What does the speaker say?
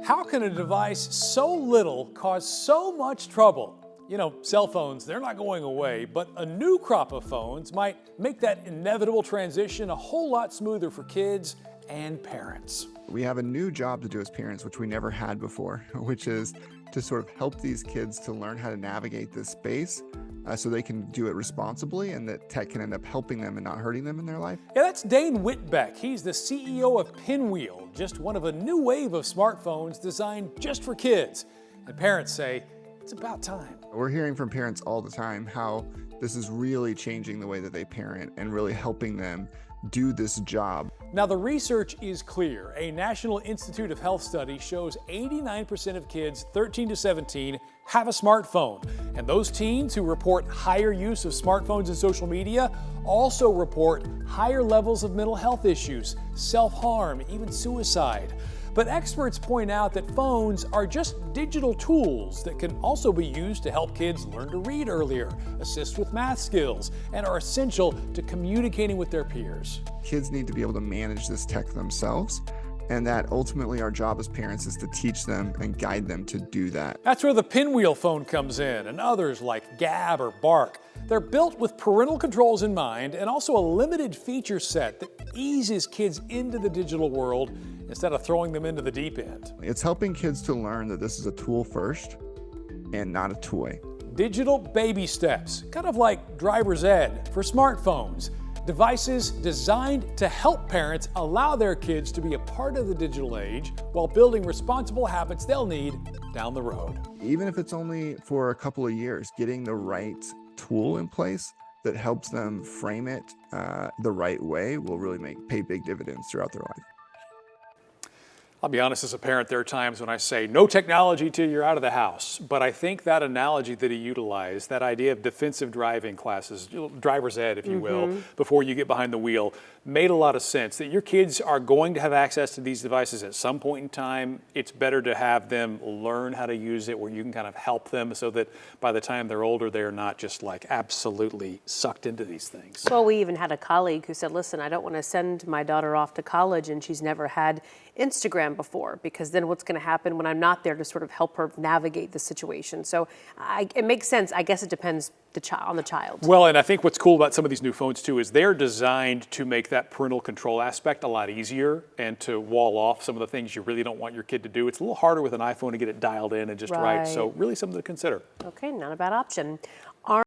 How can a device so little cause so much trouble? You know, cell phones, they're not going away, but a new crop of phones might make that inevitable transition a whole lot smoother for kids and parents. We have a new job to do as parents, which we never had before, which is to sort of help these kids to learn how to navigate this space so they can do it responsibly and that tech can end up helping them and not hurting them in their life. Yeah, that's Dane Whitbeck. He's the CEO of Pinwheel, just one of a new wave of smartphones designed just for kids. And parents say it's about time. We're hearing from parents all the time how this is really changing the way that they parent and really helping them do this job. Now, the research is clear. A National Institute of Health study shows 89% of kids 13 to 17 have a smartphone. And those teens who report higher use of smartphones and social media also report higher levels of mental health issues, self-harm, even suicide. But experts point out that phones are just digital tools that can also be used to help kids learn to read earlier, assist with math skills, and are essential to communicating with their peers. Kids need to be able to manage this tech themselves, and that ultimately our job as parents is to teach them and guide them to do that. That's where the Pinwheel phone comes in, and others like Gab or Bark. They're built with parental controls in mind and also a limited feature set that eases kids into the digital world instead of throwing them into the deep end. It's helping kids to learn that this is a tool first and not a toy. Digital baby steps, kind of like driver's ed for smartphones. Devices designed to help parents allow their kids to be a part of the digital age while building responsible habits they'll need down the road. Even if it's only for a couple of years, getting the right tool in place that helps them frame it the right way will really pay big dividends throughout their life. I'll be honest, as a parent, there are times when I say no technology till you're out of the house. But I think that analogy that he utilized, that idea of defensive driving classes, driver's ed, if you will, before you get behind the wheel, made a lot of sense. That your kids are going to have access to these devices at some point in time. It's better to have them learn how to use it where you can kind of help them so that by the time they're older, they're not just like absolutely sucked into these things. Well, we even had a colleague who said, listen, I don't want to send my daughter off to college and she's never had Instagram before, because then what's going to happen when I'm not there to sort of help her navigate the situation? So it makes sense. I guess it depends on the child. Well, and I think what's cool about some of these new phones too is they're designed to make that parental control aspect a lot easier and to wall off some of the things you really don't want your kid to do. It's a little harder with an iPhone to get it dialed in and just right. So really something to consider. Okay, not a bad option.